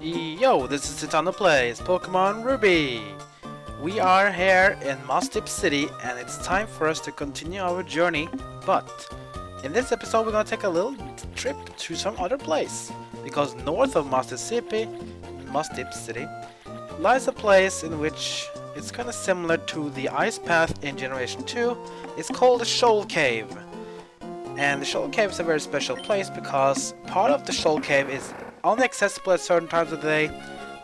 Yo, this is Titano Plays Pokemon Ruby. We are here in Mossdeep City and it's time for us to continue our journey, but in this episode we're gonna take a little trip to some other place, because north of Mossdeep City lies a place in which it's kinda similar to the ice path in Generation 2. It's called the Shoal Cave. And the Shoal Cave is a very special place because part of the Shoal Cave is only accessible at certain times of the day,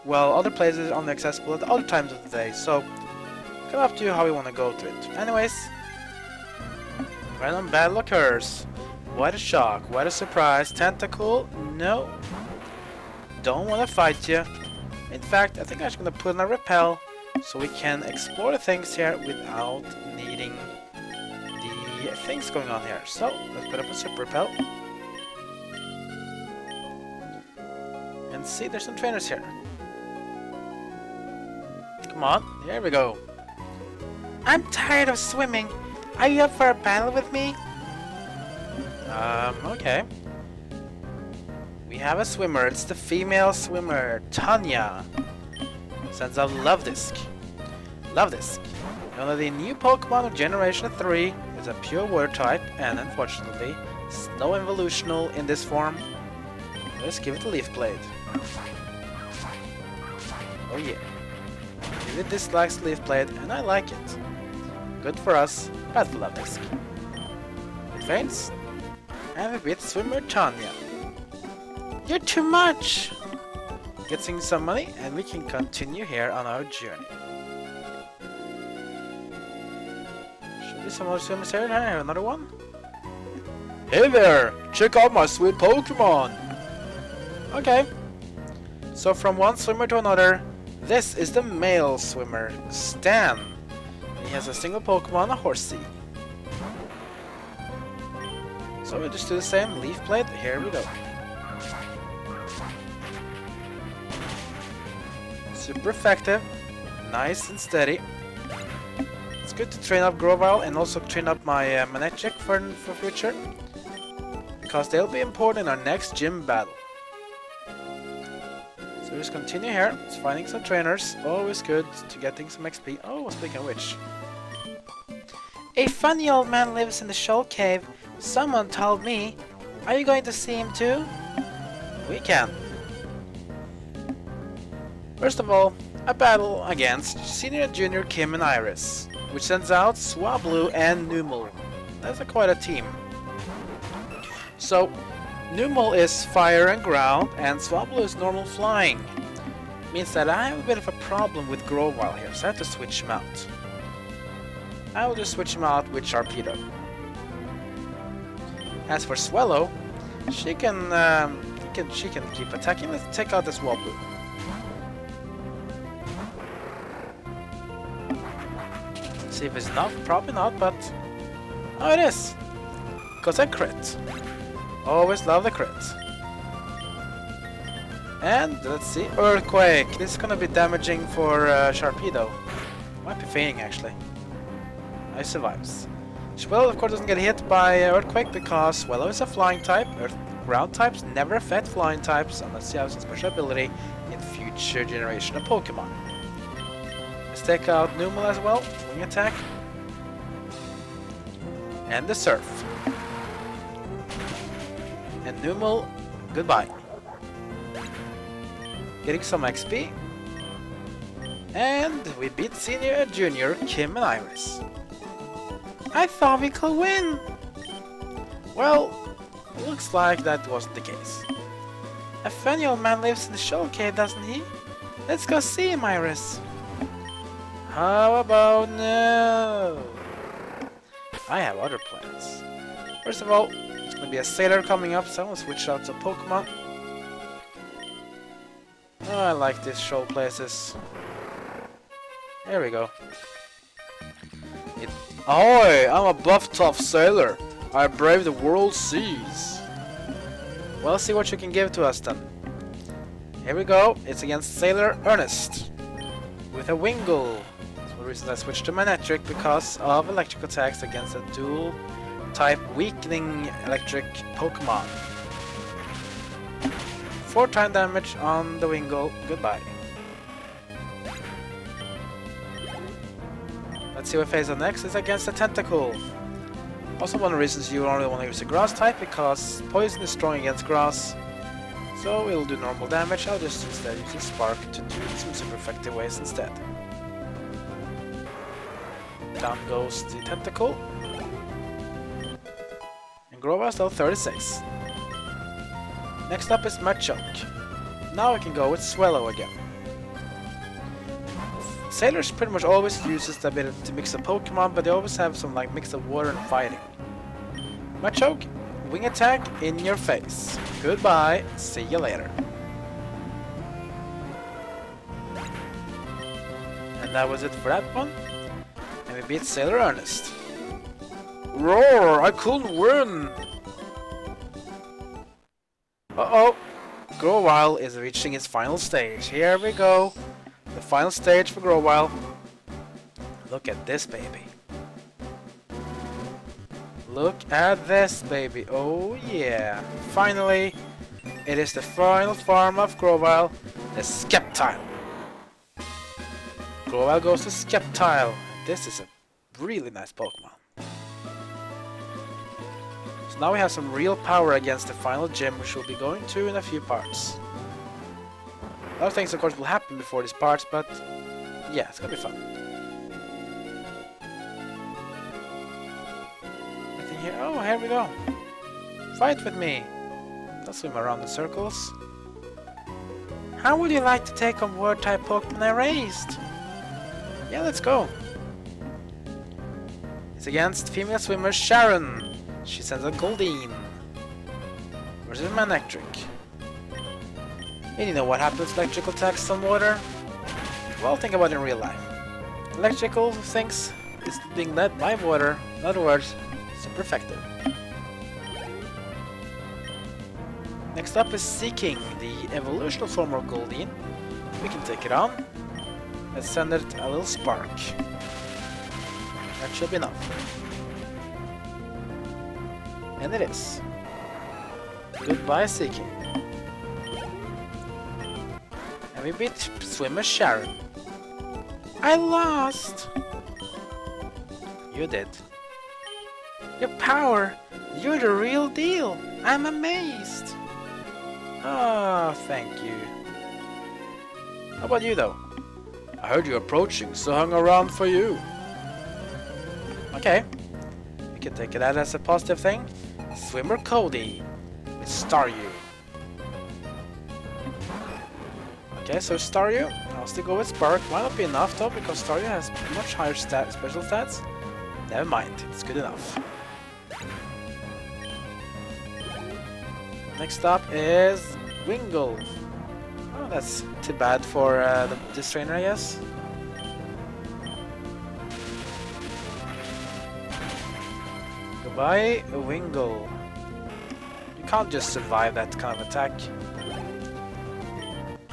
while other places are only accessible at other times of the day. So, it's up to you how you want to go to it. Anyways, random battle occurs. What a shock, what a surprise. Tentacle? No. Don't want to fight you. In fact, I think I'm just going to put on a repel so we can explore the things here without needing the things going on here. So, let's put up a super repel. And see, there's some trainers here. Come on, here we go. I'm tired of swimming. Are you up for a battle with me? Okay. We have a swimmer. It's the female swimmer, Tanya. Sends out Love Disc. Love Disc. One of the new Pokemon of Generation 3 is a pure water type, and unfortunately, it's no evolutional in this form. Let's give it a Leaf Blade. Oh yeah. It dislikes Leaf Blade, and I like it. Good for us, bad for Love Disc. It faints, and we beat swimmer Tanya. You're too much! Getting some money, and we can continue here on our journey. Should be some more swimmers here. I have another one. Hey there! Check out my sweet Pokemon! Okay. So from one swimmer to another, this is the male swimmer, Stan. He has a single Pokemon, a Horsey. So we'll just do the same, Leaf Blade, here we go. Super effective, nice and steady. It's good to train up Grovyle and also train up my Manectric for future, because they'll be important in our next gym battle. So just continue here, it's finding some trainers, always good to getting some XP. Oh, speaking of which. A funny old man lives in the Shoal Cave, someone told me. Are you going to see him too? We can. First of all, a battle against Senior and Junior Kim and Iris, which sends out Swablu and Numel. That's quite a team. So, Numel is fire and ground, and Swablu is normal flying. Means that I have a bit of a problem with Grovyle here, so I have to switch him out. I will just switch him out with Sharpedo. As for Swellow, she can keep attacking. Let's take out this Swablu. See if it's enough. Probably not, but oh, it is. Because I crit. Always love the crit. And let's see, Earthquake. This is gonna be damaging for Sharpedo. Might be fainting actually. I survives. Swellow of course doesn't get hit by Earthquake because Swellow is a flying type. Ground types never affect flying types unless you have some special ability in future generation of Pokemon. Let's take out Numel as well. Wing attack. And the Surf. And Numel, goodbye. Getting some XP. And we beat Senior and Junior, Kim and Iris. I thought we could win! Well, looks like that wasn't the case. A funny old man lives in the Shoal Cave, doesn't he? Let's go see him, Iris. How about no? I have other plans. First of all, there's gonna be a sailor coming up, so I'm gonna switch out to Pokemon. Oh, I like these shoal places. There we go. Ahoy! I'm a buff tough sailor. I brave the world's seas. Well, see what you can give to us then. Here we go. It's against Sailor Ernest with a Wingull. That's the reason I switched to Manectric, because of electric attacks against a dual type weakening electric Pokemon. 4 time damage on the Wingull. Goodbye. Let's see what phase on next is against the Tentacle. Also one of the reasons you only want to use a grass type, because poison is strong against grass. So it'll do normal damage. I'll just instead use a spark to do some super effective ways instead. Down goes the Tentacle. And Grova still 36. Next up is Machoke. Now we can go with Swallow again. Sailors pretty much always uses the ability to mix up Pokemon, but they always have some like mix of water and fighting. Machoke, wing attack in your face. Goodbye, see you later. And that was it for that one. And we beat Sailor Ernest. Roar! I couldn't win! Uh-oh! Grovyle is reaching its final stage. Here we go. The final stage for Grovyle. Look at this baby. Look at this baby. Oh yeah. Finally, it is the final form of Grovyle, the Sceptile. Grovyle goes to Sceptile. This is a really nice Pokemon. So now we have some real power against the final gym, which we'll be going to in a few parts. A lot of things, of course, will happen before these parts, but yeah, it's gonna be fun. Anything here? Oh, here we go. Fight with me. Don't swim around in circles. How would you like to take on Word-type Pokemon I raised? Yeah, let's go. It's against female swimmer Sharon. She sends a Goldeen. Versus Manectric. And you know what happens to electrical attacks on water? Well, think about it in real life. Electrical things is being led by water. In other words, super effective. Next up is Seeking, the evolutional form of Goldeen. We can take it on. Let's send it a little spark. That should be enough. And it is. Goodbye, Seeking. And we beat swimmer Sharon. I lost! You did. Your power! You're the real deal! I'm amazed! Ah, thank you. How about you, though? I heard you approaching, so hung around for you. Okay. We can take that as a positive thing. Swimmer Cody with Staryu. Okay, so Staryu, I'll still go with Spark. Might not be enough though, because Staryu has much higher special stats. Never mind, it's good enough. Next up is Wingull. Oh, that's too bad for this trainer, I guess. Goodbye, Wingull. You can't just survive that kind of attack.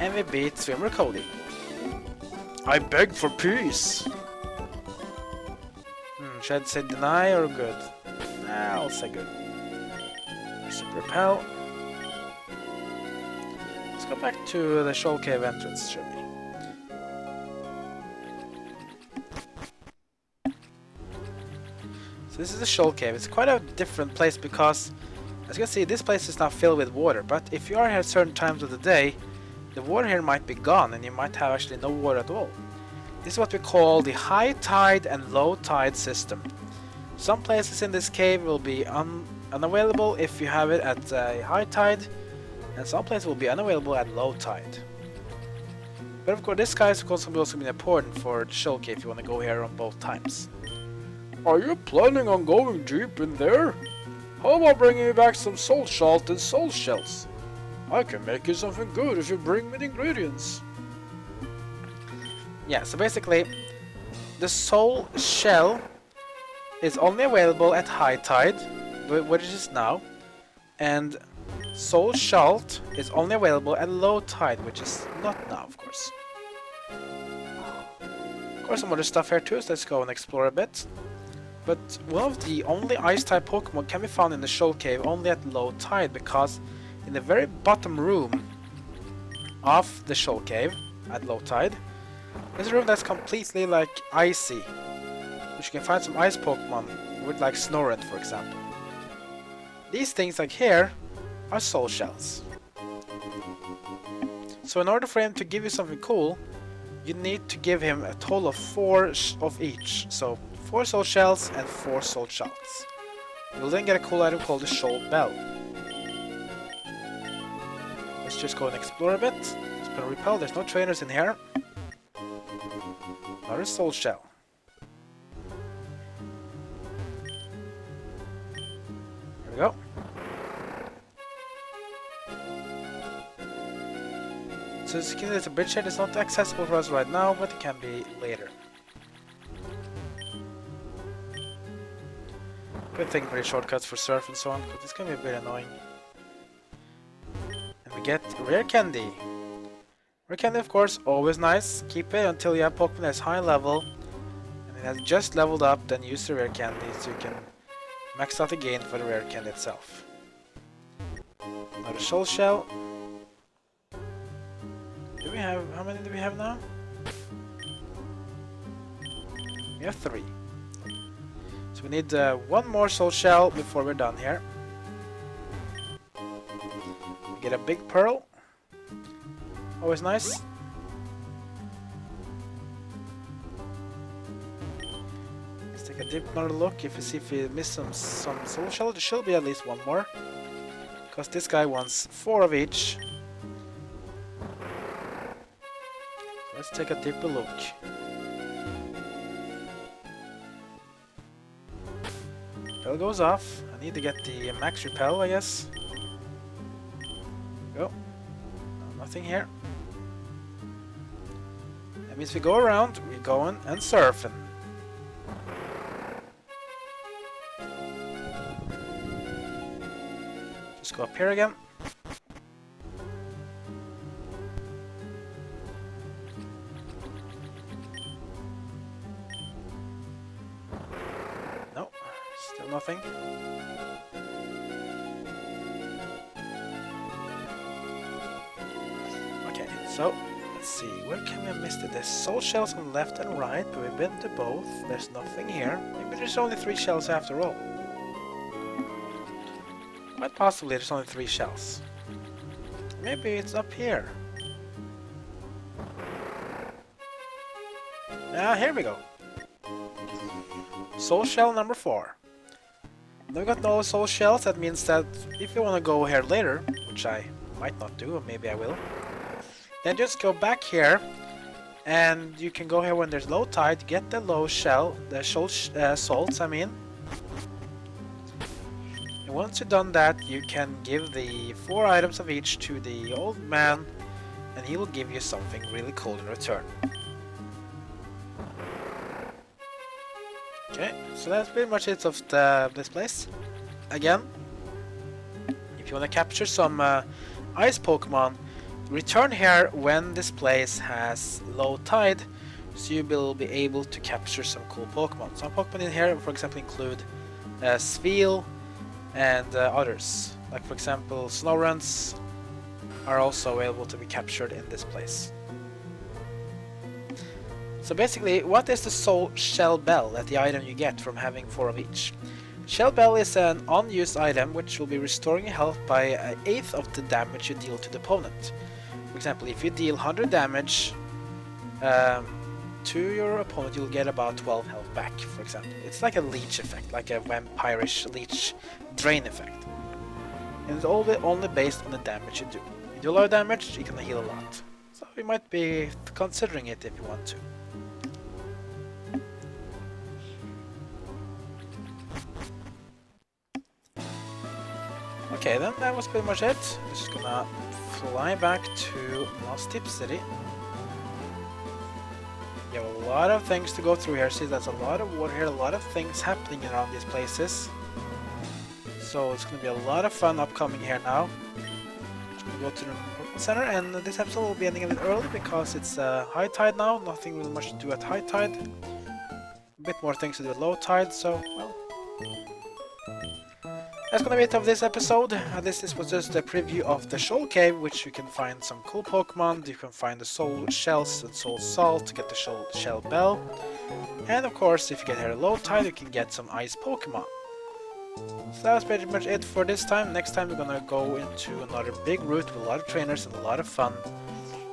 And we beat Swimmer Cody. I begged for peace! Should I say deny or good? Nah, I'll say good. Super Repel. Let's go back to the Shoal Cave entrance, shall we? So this is the Shoal Cave. It's quite a different place because, as you can see, this place is now filled with water. But if you are here at certain times of the day, the water here might be gone and you might have actually no water at all. This is what we call the high tide and low tide system. Some places in this cave will be unavailable if you have it at high tide, and some places will be unavailable at low tide. But of course this guy is also be important for the Shoal Cave if you want to go here on both times. Are you planning on going deep in there? How about bringing me back some salt salt and soul shells? I can make you something good if you bring me the ingredients. Yeah, so basically, the soul shell is only available at high tide, which it is now, and soul salt is only available at low tide, which is not now, of course. Of course, some other stuff here too, so let's go and explore a bit. But one of the only ice-type Pokemon can be found in the Shoal Cave only at low tide, because in the very bottom room of the Shoal Cave at low tide. There's a room that's completely like icy, which you can find some ice Pokemon with like Snorunt, for example. These things like here are soul shells. So in order for him to give you something cool, you need to give him a total of 4 of each. So 4 soul shells and 4 soul shots. You'll then get a cool item called the Shoal Bell. Let's just go and explore a bit. Let's put a repel. There's no trainers in here. Another soul shell. Here we go. So as you can see, it's a bridge here. It's not accessible for us right now, but it can be later. Good thing for the shortcuts for surf and so on, but it's gonna be a bit annoying. And we get rare candy. Rare candy, of course, always nice. Keep it until you have Pokemon that's high level, and it has just leveled up. Then use the rare candy so you can max out the gain for the rare candy itself. Another soul shell. Do we have, how many do we have now? We have 3. So we need 1 more soul shell before we're done here. We get a big pearl. Always nice. Let's take a deep another look. If we miss some soul shell, there should be at least 1 more. Because this guy wants 4 of each. Let's take a deeper look. Repel goes off. I need to get the max repel, I guess. Go. No, nothing here. That means we go around, we're going and surfing. Just go up here again. Nothing. Okay, so let's see. Where can we have missed it? There's soul shells on the left and right, but we've been to both. There's nothing here. Maybe there's only 3 shells after all. Quite possibly there's only 3 shells. Maybe it's up here. Ah, here we go. Soul shell number 4. Now we got no soul shells. That means that if you want to go here later, which I might not do, or maybe I will, then just go back here, and you can go here when there's low tide, get the low shell, the salts, I mean. And once you've done that, you can give the 4 items of each to the old man, and he will give you something really cool in return. Okay, so that's pretty much it of this place. Again, if you want to capture some ice Pokemon, return here when this place has low tide, so you will be able to capture some cool Pokemon. Some Pokemon in here, for example, include Spheal and others. Like, for example, Snowrunts are also able to be captured in this place. So basically, what is the Soul Shell Bell, that the item you get from having 4 of each? Shell Bell is an unused item which will be restoring your health by 1/8 of the damage you deal to the opponent. For example, if you deal 100 damage to your opponent, you'll get about 12 health back, for example. It's like a leech effect, like a vampirish leech drain effect. And it's only based on the damage you do. If you do a lot of damage, you can heal a lot. So you might be considering it if you want to. Okay, then that was pretty much it. I'm just gonna fly back to Mossdeep City. You have a lot of things to go through here. See, there's a lot of water here, a lot of things happening around these places. So it's gonna be a lot of fun upcoming here now. Just gonna go to the Pokemon Center, and this episode will be ending a bit early because it's high tide now. Nothing really much to do at high tide. A bit more things to do at low tide, so, well. That's gonna be it of this episode. This was just a preview of the Shoal Cave, which you can find some cool Pokemon. You can find the Soul Shells and Soul Salt to get the Shell Bell. And of course, if you get here at low tide, you can get some Ice Pokemon. So that was pretty much it for this time. Next time we're gonna go into another big route with a lot of trainers and a lot of fun.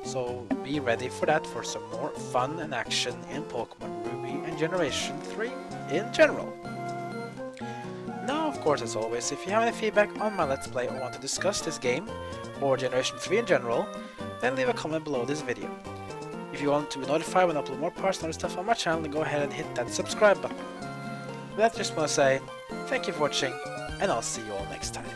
So be ready for that, for some more fun and action in Pokemon Ruby and Generation 3 in general. Now, of course, as always, if you have any feedback on my Let's Play or want to discuss this game, or Generation 3 in general, then leave a comment below this video. If you want to be notified when I upload more parts and other stuff on my channel, then go ahead and hit that subscribe button. With that, I just want to say, thank you for watching, and I'll see you all next time.